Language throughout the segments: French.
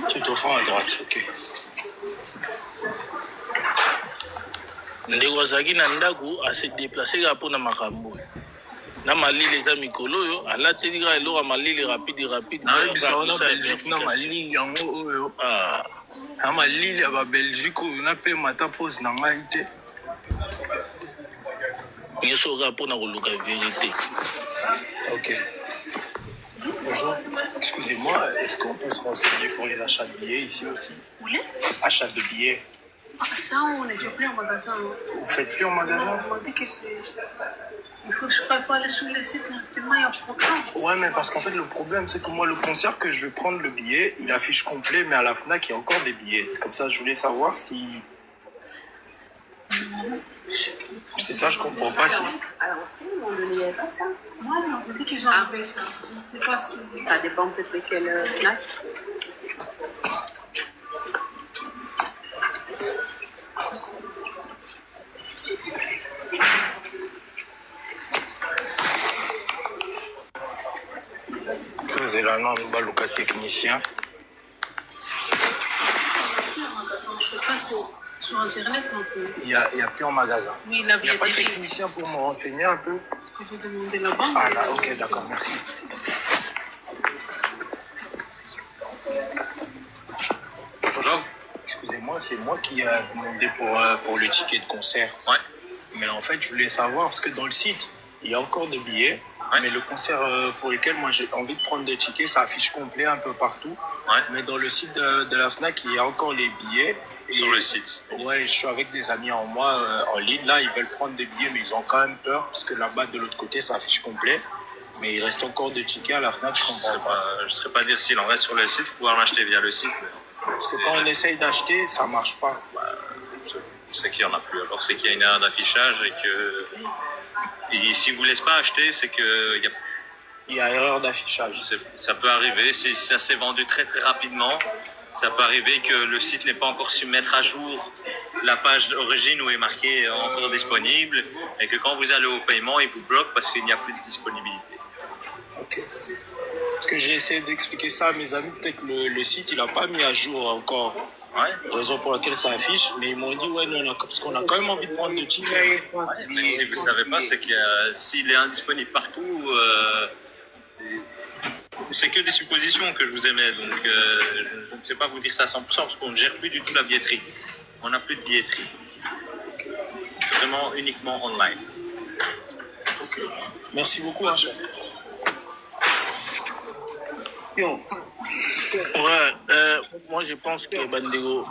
Tu te fais à droite, ok. ndeko azalaki na ndako ase déplacer kaka mpona makambo na malili eza mikolo oyo alateli kaka eloko ya malili rapide nayebisa wana belgique na malili yango oyo na malili ya babelgique oyo napema ata pose na ngai te nyonso kaka mpona koluka vérité. Ok. Bonjour, excusez-moi, est-ce qu'on peut se renseigner pour les achats de billets ici aussi? Oui. Achat de billets. Ça, on ne fait plus en magasin. Vous faites plus en magasin? On dit que c'est... Il faut, je crois, il faut aller sur le site directement, il y a un programme. Ouais, mais parce qu'en fait, le problème, c'est que moi, le concert que je vais prendre le billet, il affiche complet, mais à la FNAC, il y a encore des billets. C'est comme ça, je voulais savoir si... C'est ça, je comprends pas. Si... Alors, on ne n'y a pas ça. Moi, on dit qu'ils ont enlevé ça. Je ne sais pas si... Ça dépend peut-être de quelle FNAC. C'est là, non, on va le cas technicien. Ça, c'est sur Internet, on peut... Il n'y a plus en magasin. Oui, la Il n'y a pas de billetterie. technicien pour me renseigner un peu? Il faut demander la banque. Ah là, ok, d'accord, merci. Bonjour. Excusez-moi, c'est moi qui ai demandé pour le ticket de concert. Ouais. Mais en fait, je voulais savoir, parce que dans le site, il y a encore des billets, mais le concert pour lequel moi j'ai envie de prendre des tickets, ça affiche complet un peu partout. Ouais. Mais dans le site de la FNAC, il y a encore les billets. Sur le site. Ouais, je suis avec des amis en moi en ligne. Là, ils veulent prendre des billets, mais ils ont quand même peur, parce que là-bas, de l'autre côté, ça affiche complet. Mais il reste encore des tickets à la FNAC, je comprends pas. Je ne saurais pas dire s'il en reste sur le site, pouvoir l'acheter via le site. Parce que quand on essaye d'acheter, ça marche pas. C'est qu'il n'y en a plus. Alors c'est qu'il y a une erreur d'affichage et que... Et si vous ne laissez pas acheter, c'est qu'il y a... Il y a erreur d'affichage. Ça peut arriver, si ça s'est vendu très très rapidement, ça peut arriver que le site n'ait pas encore su mettre à jour la page d'origine où est marqué encore disponible et que quand vous allez au paiement, il vous bloque parce qu'il n'y a plus de disponibilité. Ok. Parce que j'ai essayé d'expliquer ça à mes amis, peut-être le site il n'a pas mis à jour encore. Ouais. Raison pour laquelle ça affiche, mais ils m'ont dit ouais, nous, parce qu'on a quand même envie de prendre le ticket. Mais si vous ne savez pas, c'est que s'il est indisponible partout, c'est que des suppositions que je vous émets, donc je ne sais pas vous dire ça à 100% parce qu'on ne gère plus du tout la billetterie. On n'a plus de billetterie. C'est vraiment uniquement online. Okay. Merci beaucoup, hein, chef. Ouais, moi je pense que Bandego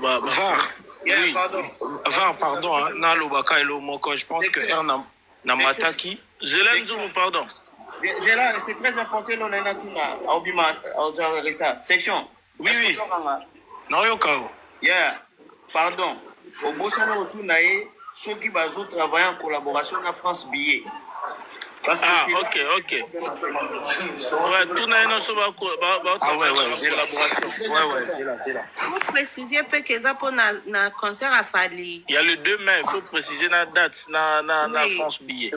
VAR. Oui. VAR, pardon, hein. Nalobaka et Lomoko, je pense que Namataki. Zelenzo, pardon. C'est très important, on a tout section. Oui, oui. Naoyokao. Yeah, pardon. Au Bossano, ceux qui vont travailler en collaboration avec France Billet. Parce que ok. Ouais, tout n'a pas Ah ouais, c'est collaboration. Ouais, c'est là. Vous précisez peu que ça pour un concert à Fali. Il y a le 2 mai, il faut préciser la date, na France Billet.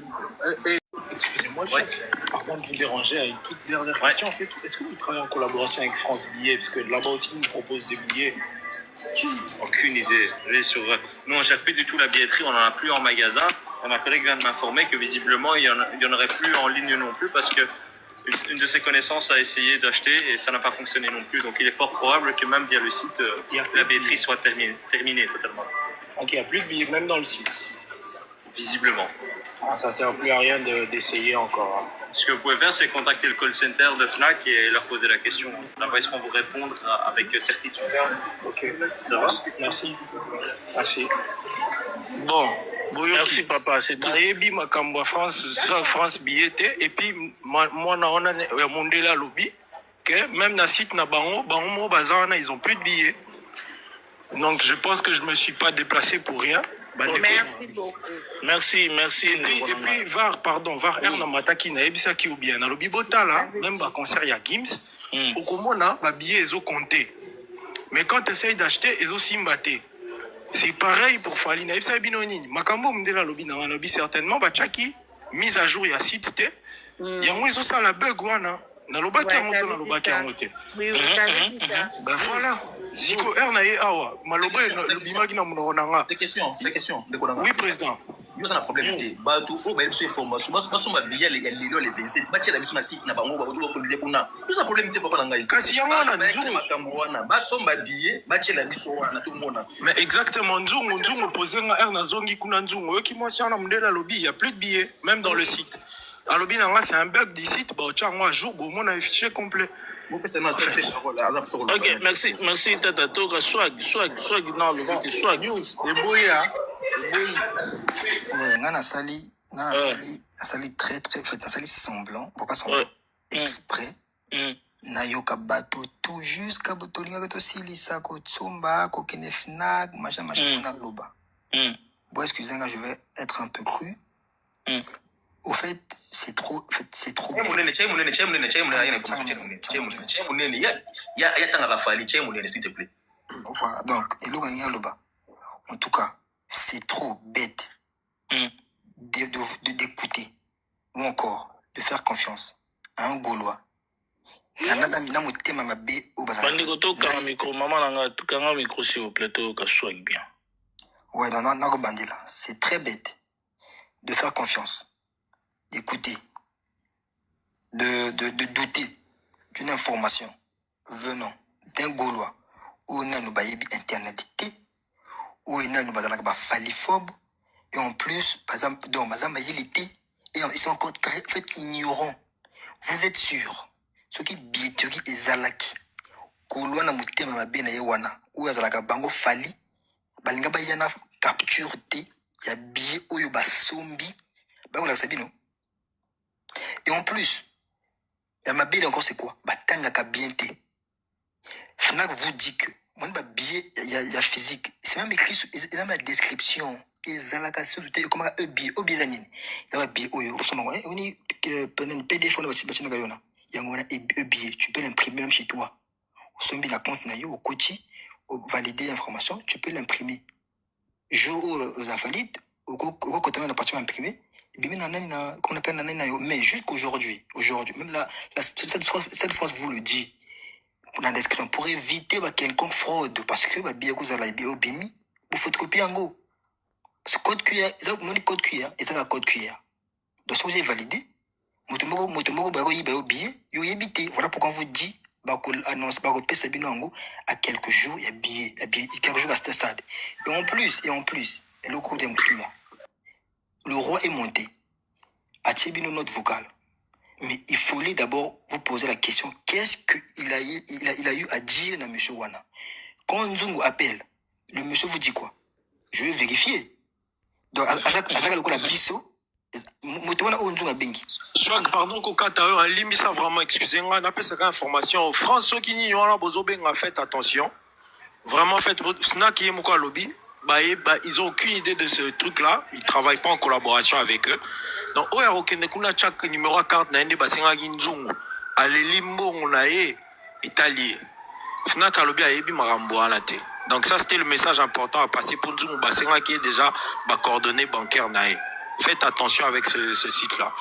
Excusez-moi, chef. Avant de vous déranger, avec une toute dernière question, en fait, est-ce que vous travaillez en collaboration avec France Billet? Parce que là-bas aussi, ils nous proposent des billets. Aucune idée. Nous, on ne gère plus du tout la billetterie, on n'en a plus en magasin. Et ma collègue vient de m'informer que visiblement, il n'y en aurait plus en ligne non plus parce que une de ses connaissances a essayé d'acheter et ça n'a pas fonctionné non plus. Donc, il est fort probable que même via le site, la billetterie soit terminée totalement. Donc, il n'y a plus de billets, même dans le site. Visiblement. Ah, ça ne sert plus à rien d'essayer encore. Hein. Ce que vous pouvez faire, c'est contacter le call center de FNAC et leur poser la question. Là-bas, ils seront vous répondre avec certitude. Ok. Ça va? Merci. Bon. Merci papa, c'est tout. Nayebi makambo France billet et puis moi on a mondela lobby que même na site na bango mo bazana ils ont plus de billets. Donc je pense que je me suis pas déplacé pour rien. Merci beaucoup. Merci. Et puis VAR Erna Mataki na ebisaki ou bien na lobby botala même ba concert ya Gims au komona ba billets ezo compter. Mais quand tu essayes d'acheter ezo simbate. C'est pareil pour Fali na ebisa binoni. Makambo mndela lobby na lobby certainement ba chaki mise à jour ya site te. Yango ezo sala bug wana Nalobaki yango to nalobaki yango te. Oui, vous avez dit ça. Ben voilà. Siko R na ye awa. Maloba lobimaki na monoko na nga. C'est question. Oui, président. Il y a un problème. Bah, tout le monde est formation. Moi, je suis bien les 27. Bah, tu as la mission à site. N'a pas on va tout le monde. Tout un problème. T'es pas dans la Kasi yango na nzungu. Bah, son billet. Bah, tu as la mission à tout le monde. Mais exactement, nzungu posé nga R na zongi kuna nzungu. Yoki moi si on a mundela lobby, il y a plus de billets, même dans le site. À lobby nanga c'est un bug du site. Bah, tiens moi jour, bon, on a un fichier complet. Ok, merci Tata Toka. Swag, non, le vent est swag. News, Eboya. Ouais, Nana Sali très très fait, Nana Sali semblant, pourquoi semblant exprès. Nayoka bateau tout jusqu'à Botolinga to Silisa ko Tsumba ko Kenefnag machin na loba. Bon excusez-moi, je vais être un peu cru. Au fait, c'est trop bête. Voilà, donc, en tout cas, c'est trop bête d'écouter ou encore de faire confiance à un Gaulois. Ouais, c'est très bête de faire confiance, d'écouter, de douter d'une information venant d'un Gaulois où on a nos internet où on a nos faliphobe et en plus par exemple dans et ils sont encore très ignorants. Vous êtes sûr ce qui bietterie et zalaki Gaulois na mutema mabe na yewana où azalaka bango fali balinga ba yana capture te ya billet oyo basombi bakola sabino. Et en plus, il y a ma bille encore, c'est quoi? Batanga ka bien te. Fnac vous dit que, mon billet, il y a physique. C'est même écrit sur la description. Et la question, comment un billet, au billet zanine. Il y a un billet, on est, PDF, on a un billet, tu peux l'imprimer même chez toi. Au sommet la compte nayo, au coach, valider l'information, tu peux l'imprimer. Jour où la valide, au côté de la partie imprimée, mais jusqu'aujourd'hui, même cette fois, vous le dit dans la description, pour éviter quelconque fraude, parce que vous avez vous photocopier en go. Ce code QR, code QR, et ça code QR. Donc si vous avez validé, voilà pourquoi on vous dit, annonce, à quelques jours, il y a billet, quelques jours à ce stade. Et en plus, le coup des le roi est monté. À Tchébino, notre vocale. Mais il fallait d'abord vous poser la question, qu'est-ce qu'il a eu à dire à M. Wana? Quand Nzungu appelle, le monsieur vous dit quoi? Je vais vérifier. Donc, à la bisso, Swag, pardon, Kokata, un limite ça vraiment, excusez-moi, on appelle ça information. France, ceux qui n'y ont pas faites attention. Vraiment, faites votre snack et mon lobby. Ils n'ont aucune idée de ce truc-là. Ils ne travaillent pas en collaboration avec eux. Donc, il y a aucun chaque numéro à carte n'a pas de allez limbo on a italien. Fnac a lobby a ebi marambo à la tête. Donc ça c'était le message important à passer pour nous basenga qui est déjà coordonnées bancaires nae. Faites attention avec ce site-là.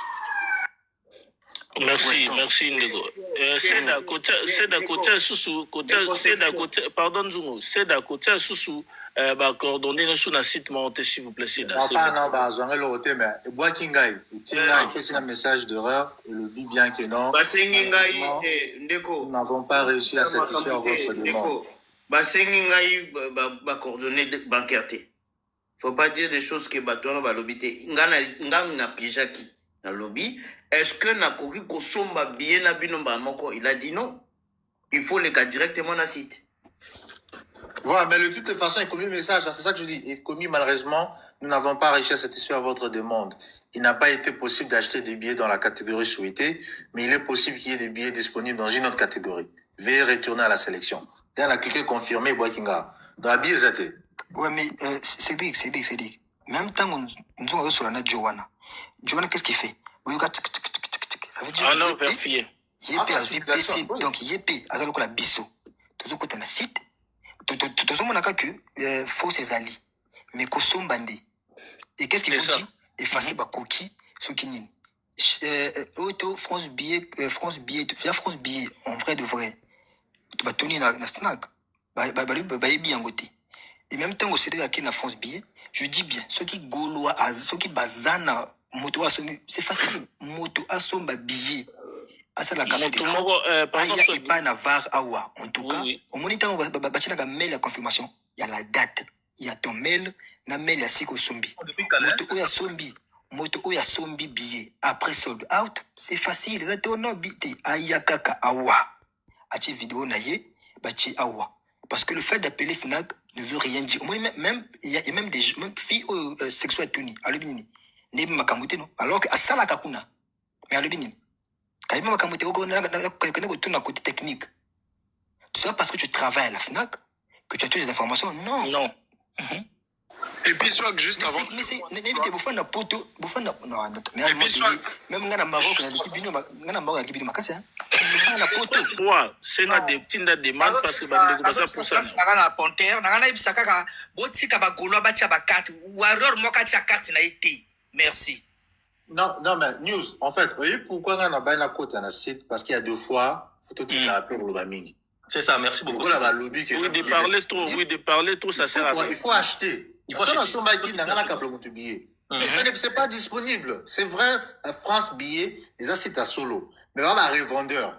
Merci Ndego. C'est d'un côté sous pardon Zungu, c'est d'un côté sous coordonner sur le site monté s'il vous plaît c'est là. Un message d'erreur, le dit bien que non. Nous n'avons pas réussi à satisfaire votre demande. Coordonnées bancaires. Faut pas dire des choses que batono ba lobité. Ngana pijaki na lobby. Est-ce que na koki kosomba bien na binomba moko? Il a dit non. Il faut les cas directement dans le site. Voilà, mais de toute façon, il commis le message, c'est ça que je dis. Il commis malheureusement, nous n'avons pas réussi à satisfaire votre demande. Il n'a pas été possible d'acheter des billets dans la catégorie souhaitée, mais il est possible qu'il y ait des billets disponibles dans une autre catégorie. Veuillez retourner à la sélection. Et on a cliqué confirmer Boakinga. Dans la billet zate. Ouais, mais Cédric. Même temps, nous avons sur la Joanna. Joanna, qu'est-ce qu'il fait? Ça veut dire ah non, vérifier. Donc, Yépé, Azalokola Bisso. Tout ce côté dans le site. Tout ce monde a que faux ses alliés. Mais Kosombande. Et qu'est-ce qu'il faut dire? Effacer Bakoki, ce qui n'est. Auto France billet, via France billet, en vrai de vrai. Tu vas tenir la FNAC. Bien côté. Et même temps, c'est qui na France billet, je dis bien, ceux qui gaulois, ceux qui bazana, moto à c'est facile. Moto à son billet. À ça la café. Il y a pas navar awa. En tout cas, au moniteur, on va bâtir la mail la confirmation. Il y a la date. Il y a ton mail, la mail à Siko Sombi. Moto Oya Sombi. Moto Oya Sombi billet. Après sold out, c'est facile. Les atos non bité. Ayakaka awa. Ache vidéo naye, bachi awa. Parce que le fait d'appeler FNAC ne veut rien dire. Même, il y a même des même filles sexuelles tunis. Alubini. Nebe makamote non. Alors que à ça la kakuna. Mais alubini. Quand même makamote oko na côté technique. C'est pas parce que tu travailles à la FNAC que tu as toutes les informations. Non. Non. Et puis, soit juste avant. Mais c'est. N'évitez pas na poto. Non, même dans Maroc, on a des kibino. Dans Maroc, il y a des kibino makasi. Na poto. Ouais, c'est na des petites demandes parce que bande ko ça pour ça. Na ponter, na ibisa kaka botika ba golo ba tia ba carte. Warrior moka tia carte na été. Merci. Non, mais news, en fait, vous voyez pourquoi on a bien la côte à la site? Parce qu'il y a 2 fois, faut tout de pour le Baming. C'est ça, merci beaucoup. Oui, de parler trop, ça sert à rien. Il faut acheter. Il faut acheter. Mais ça n'est pas disponible. C'est vrai, France billet, les sites à solo. Mais là, on revendeur.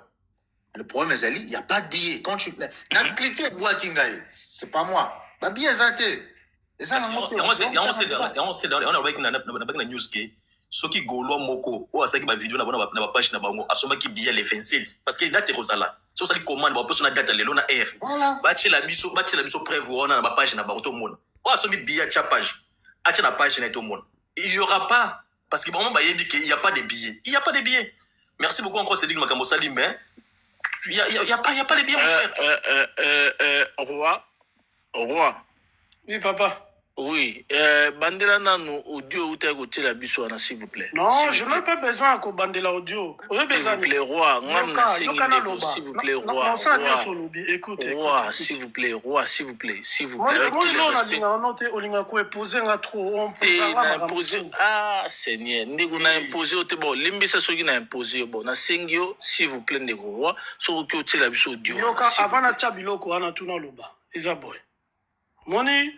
Le problème, c'est qu'il n'y a pas de billet. Quand tu as cliqué, Boatingaï, c'est pas moi. Le billet est athée. Et ça, on sait dans la news qui ceux qui golo moko ou ça qui va vidéo na page na bango asoma qui billet les 27 parce que date ko sala so ça qui commande ba personne date lelo na air bati la biso prévu on na ba page na ba to monde ou asoma billet cha page acha na page na to monde il y aura pas parce que vraiment ba yebi qu'il y a pas de billets merci beaucoup encore Cédric Makambo Sali mais il y a pas les billets mon frère Roi. Oui, papa. Oui, bandela nanu audio ou t'es côté la biso s'il vous plaît. Non, je n'ai pas besoin de bandela audio. S'il vous plaît, roi. S'il vous plaît, roi. Écoute. Roi, s'il vous plaît, roi, s'il vous plaît. Moi, ah, Seigneur, ndeko na imposé au bon, limbisa soki na imposé bon, na sengio, s'il vous plaît, ndeko roi, so ki otie la biso audio. Yoka avant na tchabiloko ana tuna loba. Eza boy. Moni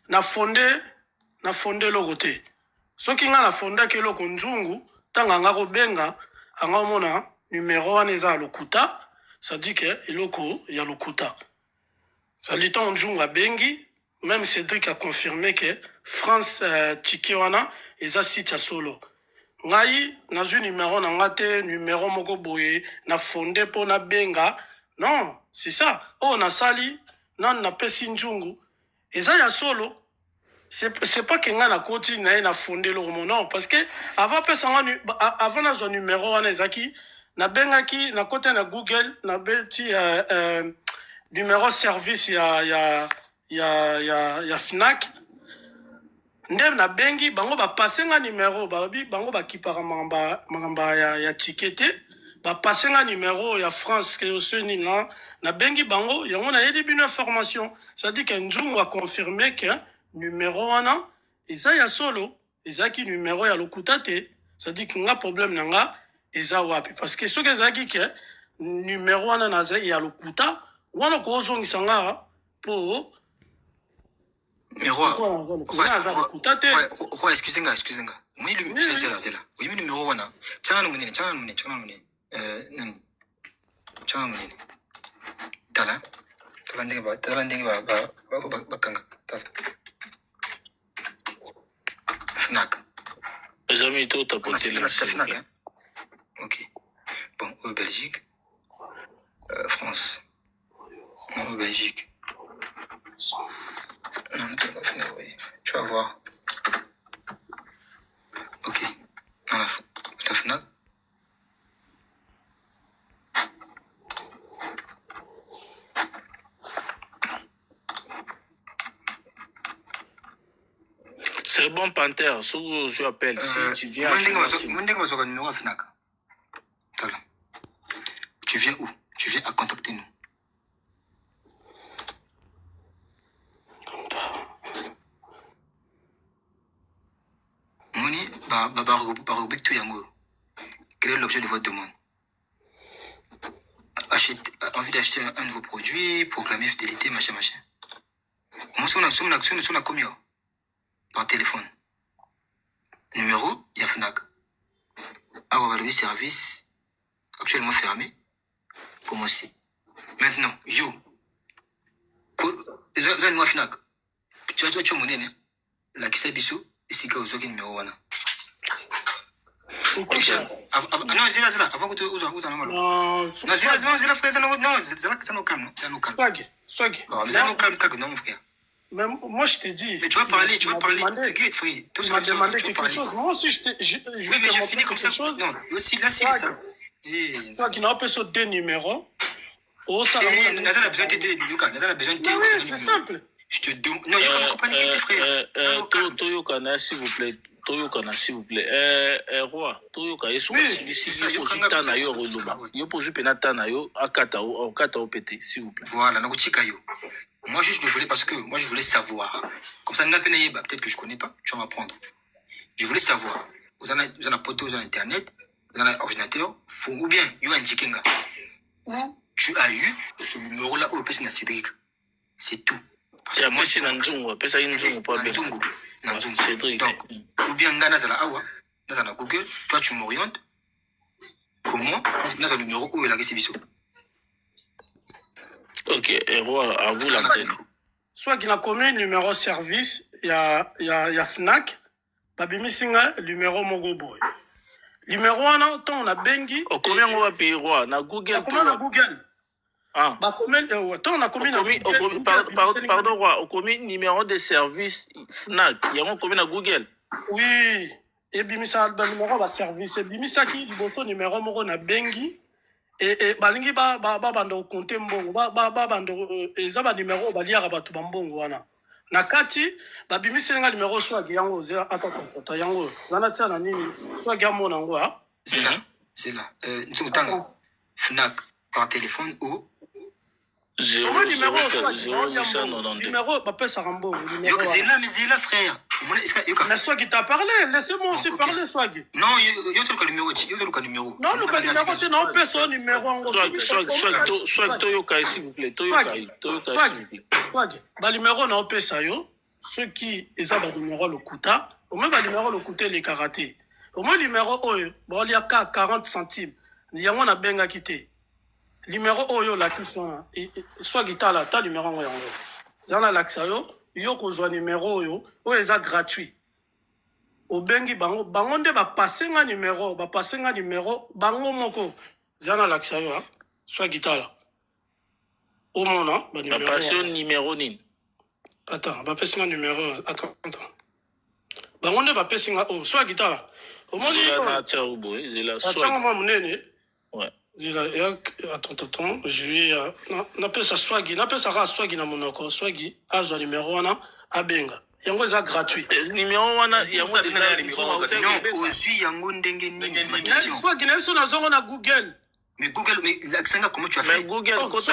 na fondé loko te. Soki nga na fonda ke loko nzungu, tanga nga ko benga, anga mona numéro wana eza lokuta, ça dit que eloko ya lokuta. Ça dit ton nzungu a bengi, même Cédric a confirmé que France tiki wana eza site ya solo. Ngai nazu numéro na ngate numéro moko boye na fondé po na benga. Non, c'est ça. Oh na sali nan na pesi nzungu. Eza ya solo. C'est pas que nga na koti na fondé le roman, non, parce que avant na zo numéro wana ezaki na benga ki na côté na Google na beti numéro service ya FNAC ndem na bengi bango ba passer nga numéro bango ba kipara mamba ya ticket ba passer nga numéro ya France que soni na bengi bango yango na yedi bino information, ça dit que Nzungu a confirmé que numéro wana eza ya solo eza ki numéro ya lokuta te, ça dit que nga problème nanga eza wapi parce que soki ezaki ke numéro wana na ya lokuta wana ko zongisa nga po mais roi excusez-moi moi c'est là oui mais numéro wana chana munene nani chana munene tala ndenge ba kanga tala FNAC. Les amis, tout à côté de la FNAC. Hein? Ok. Bon, au Belgique. France. Non, au Belgique. Non, oui. Je vais voir. Ok. Non, la FNAC. C'est bon, Panther. Je appelle. Si tu viens. Tu viens où? Tu viens à contacter nous. Moni, ba yango. quel est l'objet de votre demande? Envie d'acheter un nouveau produit, proclamer fidélité, machin. Moi, si on a combien par téléphone? Numéro, il y a FNAC. Le service actuellement fermé. Comment c'est? Maintenant, yo. Moi FNAC. Tu as mon nez. La qui s'abisso, ici, quand vous avez numéro 1. Non, c'est là. Avant que tu uses un mal. Non, c'est là, frère. Non, c'est là, calme. Swag. C'est là, calme, non, mon frère. Mais moi, je t'ai dit. Mais tu vas parler. T'inquiète, frère. Tu m'as demandé quelque chose. Moi aussi, je oui, mais je finis comme ça. Non, aussi, là, c'est ça. Swag, il n'a pas besoin de deux numéros. Oh, ça a besoin de t'aider, Lucas. N'a besoin de t'aider. Oui, c'est simple. Je te demande. Non, il y a comme compagnie tes frères. Toyokana, s'il vous plaît. Roi, Toyoka, il pose Penatanayo, Akata au pété, s'il vous plaît. Voilà, moi, juste, je voulais parce que moi, je voulais savoir. Comme ça, peut-être que je ne connais pas, tu vas m'apprendre. Je voulais savoir. Vous en avez poté, vous en avez Internet, vous en avez ordinateur, ou bien, il y a un Jikenga. Où tu as eu ce numéro-là au PC Cédric. C'est tout. Parce que moi, c'est Nanzungu, pas Nanzungu. Donc, ou bien Nazala Awa, Nazala Google, toi tu m'orientes. Comment Nazala numéro où est la récibition? Ok, Roi, à vous l'antenne. Soit qu'il a commis numéro service, il y a FNAC, Babimi Singa, numéro Mogoboy. Numéro 1, on a Bengi. Combien on va payer Roi? Na Google. Comment na Google? Ah. On a commis pardon, Roi, on commis numéro de service FNAC. Il y a un combien na Google? Oui. Et Bimisa, numéro de service. Et Bimisa qui, il faut numéro Mogo na Bengi. Et balingi bando compter mbongo bando ezaba numéro baliara batu bambongo wana nakati babimisi nga numéro swag yango attends yango zana tia na nini swag ya mona ngo ha c'est là nsutanga FNAC par téléphone ou 0 numéro bapesa mbongo numéro Zela frère mais Swag il t'a parlé, laissez-moi aussi parler Swag. Non, yo le numéro. Non, le numéro c'est non personne numéro en Swag Toyoka s'il vous plaît. Toyoka s'il vous plaît. Swag. Ba numéro na opesa yo, ceux qui eza ba numéro le kuta, au moins ba numéro le kuta les karaté. Au moins numéro oyo, bon il y a 40 centimes. Il y a on a benga quitté. Numéro oyo la question Swag itala ta numéro ngo yango. Zana laksayo. Yo kozwa numéro oyo eza gratuit au bengi bango nde bapasenga numéro bango moko zana laksa yo soit gitala au mona ba numéro passion numéro nini attends bapasenga numéro attends bango nde bapasenga soit gitala au moni na tchaoubo zela soit moi munene ouais zela attends juillet na pesa swagi na pesa ra swagi na monoko swagi azwa numéro wana abenga yango eza gratuit numéro wana yango eza numéro non ozwi yango ndenge nini swagi na so na zongo na Google mais Google mais l'accent comment tu as fait mais Google comment je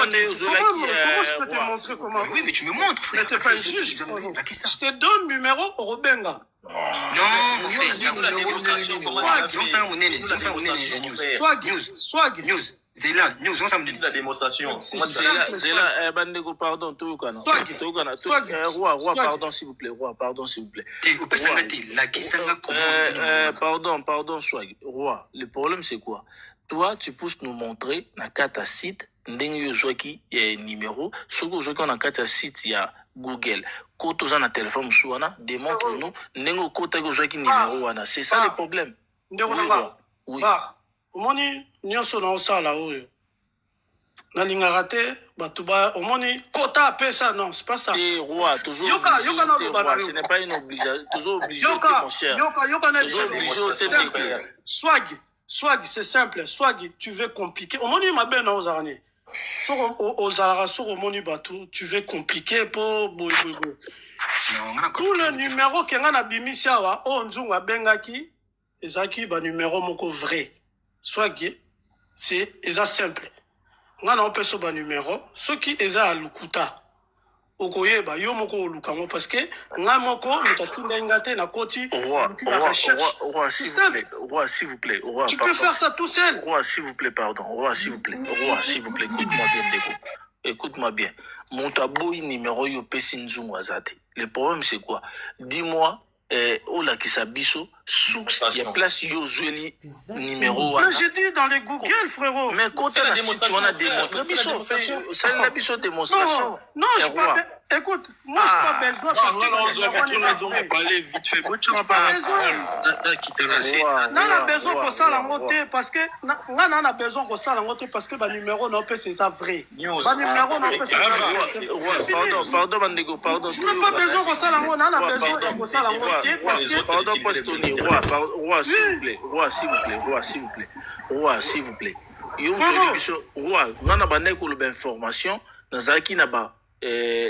peux te montrer comment oui mais tu me montres frère je te donne numéro Robenga. Non, mon frère, Swag News. Zela, news, on s'en dit la démonstration. Zela, Bandego, pardon, Toukana. Roi, pardon, s'il vous plaît. Pardon, Swag. Roi, le problème, c'est quoi? Toi, tu pousses nous montrer, na carte site, ndenge yozoki, il y a un numéro. Ce que yozoki, on a carte site, il y a Google. Quand tu as un téléphone, démontre-nous, ndenge kota yozoki numéro, c'est ça le problème. Oui. Omoni nyonso na osala oyo nalingaka te bato ba omoni kota pesa non c'est pas ça roi toujours yoka ce n'est pas une obligation toujours obligé mon cher yoka na swag c'est simple swag tu veux compliquer omoni mabe na ozarani soko ozara soko omoni bato tu veux compliquer pour boy tout le numéro kenga na bimisi awa o nzungu abengaki ezaki ba numéro moko vrai Swag, c'est simple. On a un peu ce numéro. Ce qui est à Lukuta. okoyeba yo moko olukango parce que nga moko mutakinda ngate na koti Roi, s'il vous plaît. Roi, s'il vous plaît. Roi, tu peux faire ça tout seul. Roi, s'il vous plaît, pardon. Roi, s'il vous plaît. Roi, s'il vous plaît, écoute-moi bien, Ndeko. Écoute-moi bien. Mon tabou numéro yo pesinzungu azate. Le problème c'est quoi? Dis-moi Ola Kisabiso, il y a place Yozueli numéro 1. Mais j'ai dit dans les Google, frérot. Mais quand tu as la démonstration, on a démonstration. C'est la démonstration. Non, je pas. Écoute, moi je pas besoin parce que on a besoin que ça la monter parce que on a besoin que ça la monter parce que le numéro non peut c'est ça vrai. Le numéro non peut c'est ça. Pardon Mandego, pardon. Je n'ai pas besoin que ça la monter, on a besoin que ça la monter parce que pardon Postoni, roi s'il vous plaît, roi s'il vous plaît, roi s'il vous plaît. Roi s'il vous plaît. Yo roi, on a bané ko le information, nazaki na ba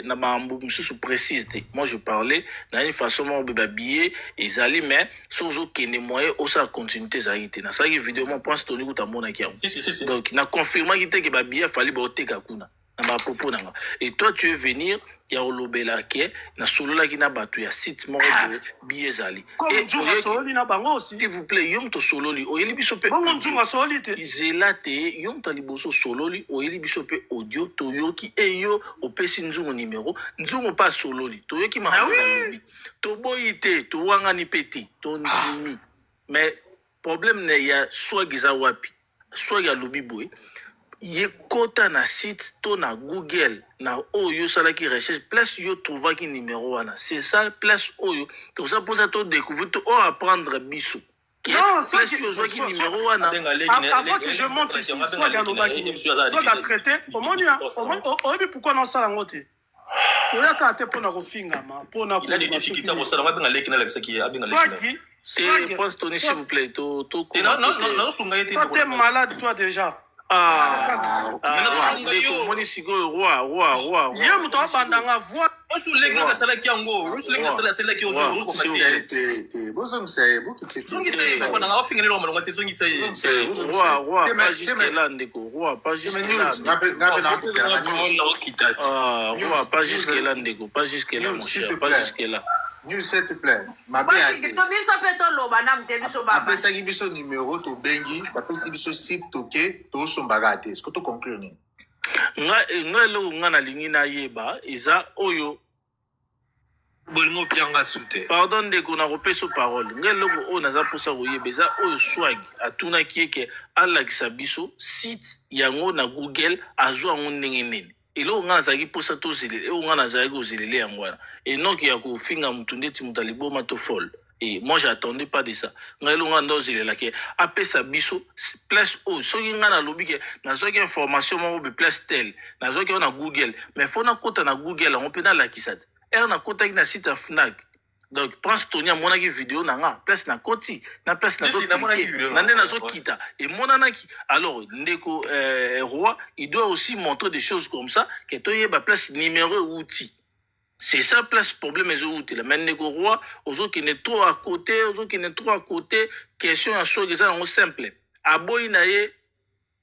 na mambo mususu précise. Moi je parlais dans une façon mo be billet ezali mais sozo kene moyen au sa continuité zaïté. Na sa vidéo mon pense toni ko tamona ki. Donc na confirmer que ba billet fallait ba oteka kuna. Na ba propos nanga. Et toi tu veux venir ya olobela ke na solola ki na batu ya site moko de biezali et sololi na bango aussi s'il vous plaît yom to sololi oyeli biso pe bango njunga sololi te zelate yom to liboso sololi oyeli biso pe audio toyoki eyo opesi nzungu numéro nzungu pas sololi toyoki mabi to boyite to wangani peti to ndimi mais problème ne ya soit giza wapi soit ya lobiboy ye kota na site to na Google na oyo salaki recherche place yo trouva ki numéro wana c'est ça place oyo tout ça pour ça to découvrir to apprendre biso non place yo zo ki numéro wana avant que je monte ici soit ya lobaki soit da traité omonia oyebi pourquoi non sala ngote oyaka te pona kofingama pona il a des difficultés à ça benga leki na lakisa ki abenga leki et pense Tony s'il vous plaît to non sunga yete toi t'es malade toi déjà moni sikoyo roi ye moto abandanga voix osulenga kasala kiango osulenga sala ki ozo ko te bozongisa ye bokite zongisa ye bana nga ofinga lelo malonga te zongisa ye roi pas jusque là ndeko roi pas jusque là roi pas jusque là ndeko pas jusque là mon cher pas jusque là Dieu s'il te plaît. Apesaki biso numéro to bengi, apesaki biso site toke to sombagate. Est-ce que tu conclure ni? Nga lo nga na lingi na yeba eza oyo bolingo pianga sute. Pardon de ko na repeso parole. Nga lo o na za posa ko yeba eza oyo swag atuna kieke alakisa biso site yango na Google azwa ngo ndenge nene. Et là, on a zagi pour ça tous et on a zagi aux élèves en voilà. Et non qu'il y a qu'au fin à moutonner timotalibo matofol. Et moi j'attendais pas de ça. On a l'on là qui après ça biso place haut. So y a na lobby que na zo information mo be place tel. Na zo on a Google. Mais faut na compte na Google on peut dans la kisat. Et on a contact na site Fnac. Donc prends Tonia mon aki vidéo na place na koti na place na na zo kita et mon anaki alors ndeko roi il doit aussi montrer des choses comme ça que toi y a place numéro outil c'est ça place problème les outils là mais ndeko roi aux autres qui n'est trop à côté aux autres qui n'est trop à côté question à chose que ça on simple aboy na ye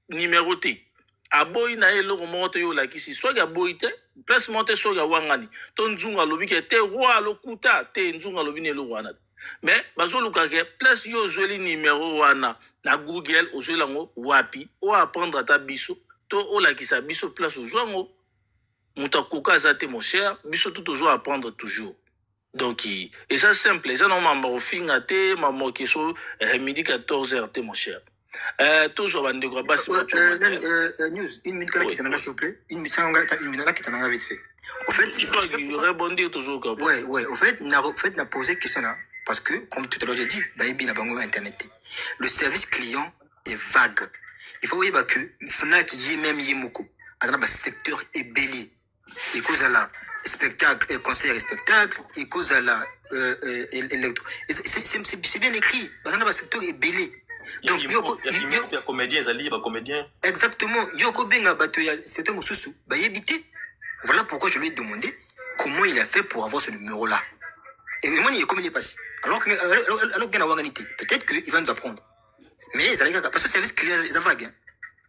numéroté aboy na ye lo monte yo la kisi soit ga boyite place monte so ga wangani ton nzunga lobi ke te roi lokuta te nzunga lobi ne lo wana mais bazo luka ke place yo zoli numéro wana na Google ozela ngo wapi o apprendre ta biso to o la kisa biso place o joango muta koka zate mon cher biso tout toujours apprendre toujours donc et ça simple ça non mamba finga te mama ke so midi 14h te mon cher toujours bande gros basse news une minute là qui t'en a s'il vous plaît une minute là qui t'en a vite fait au fait je peux rebondir toujours comme ouais au fait n'a posé question là parce que comme tout à l'heure j'ai dit baby na bango internet le service client est vague il faut voir que Fnac y même yimoko dans le secteur est belé et cause là spectacle concert et spectacle et cause là électro c'est bien écrit dans le secteur est belé. Donc, il y a comédien, il y a comédien. Exactement. Yoko Benga Batoya, c'était mon sous Bayébité. Voilà pourquoi je lui ai demandé comment il a fait pour avoir ce numéro-là. Et moi, il est comment il est passé. Alors qu'il y a une peut-être qu'il va nous apprendre. Mais, parce que le service client, c'est vague.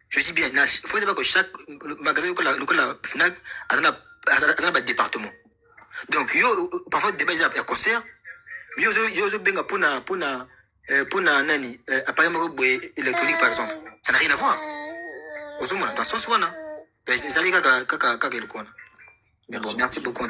Je dis bien, il faut savoir que chaque magasin, le Fnac, a un département. Donc, parfois, débat, il y a un concert. Yo, benga pour nani, appareil électronique, par exemple. Ça n'a rien à voir. Dans ce sens, merci beaucoup.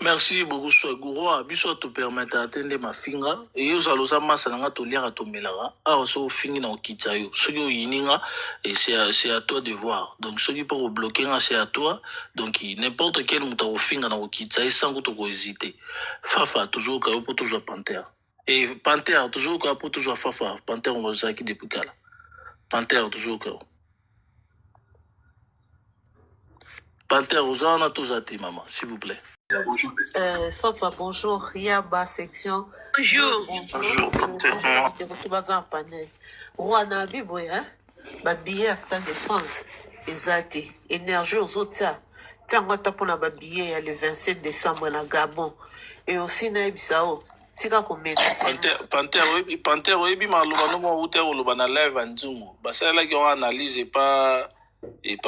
Merci beaucoup, Gouroa. Biso te permettre d'atteindre ma finga. Et yo zaloza masa nanga to liara to melara. Ah, so fingi na okita yo. So yo yininga, et c'est à toi de voir. Donc, ceux qui peuvent bloquer, c'est à toi. Donc, n'importe quel mouta au finga na okita, et sans que tu hésiter. Fafa, toujours kayo pour toujours Panthère. Et Panthère, toujours kayo pour toujours Fafa. Panthère, on va se qui depuis kala. Panthère, toujours kayo. Panthère, aux gens, on a tous athées, maman, s'il vous plaît. Fafa, bonjour. Yaba, section. Bonjour. Bonjour, Panthère. Rwanda, Biboy, hein? Babillet à Stade de France. Exacté. Énergie aux autres, ça. Tango tapona babillet le 27 décembre na Gabon. Et aussi na Ebisao. Tika komena. Panthère, oui, maloba no mo ute oloba na live anzumo. Basala ki on analyse et pas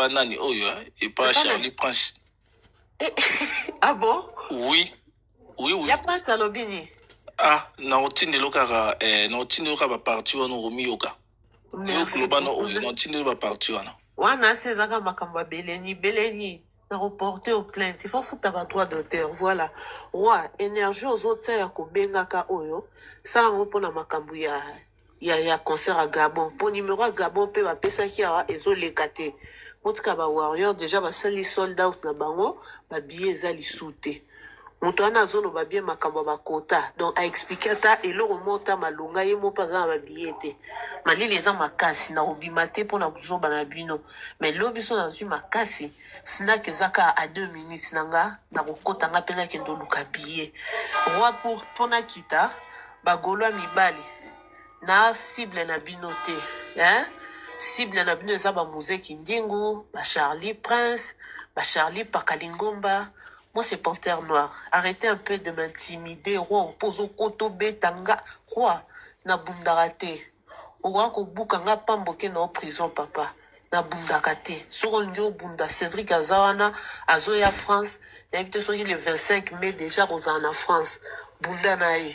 nani oyo et pas Charlie Prince. Ah bon? Oui. Y'a pas Salobini. Ah, na otinde lokara na otinde lokaba parti wana romi yoka. Merci. Na otinde ba parti wana. Wana sezaka makamba beleni. Na reporter aux plaintes. Il faut foutre un droit d'auteur. Voilà. Roi, énergie aux autres ya kobengaka oyo. Ça on pour na makambu ya concert à Gabon. Pour numéro à Gabon pe ba pesa ki awa ezo lekate. Motka ba warrior déjà ba sali sold out na bango, ba billet ezali soute. Moto wana zolo ba bien makambo ba kota. Donc a expliquer ta et le remonta malonga ye mo pas ba billet te. Mali les gens makasi na obimate pour na buzo ba na bino. Mais lobiso na zu makasi. Sina kezaka à 2 minutes nanga na kokota nga pena kendo luka billet. Roi pour na kita ba golwa mibali. Na cible na binote, hein? Cible na bino eza ba musée Kindingu, ba Charlie Prince, ba Charlie Pakalingomba. Moi c'est Panthère Noire. Arrêtez un peu de m'intimider, roi. Opose au koto betanga, roi. Na bundarate. Owa ko bukanga pamboke na prison papa. Na bundakate. Soko ngyo bunda Cédric Azawana, Azoya France. N'habite soki le 25 mai déjà aux en France. Bunda na ye.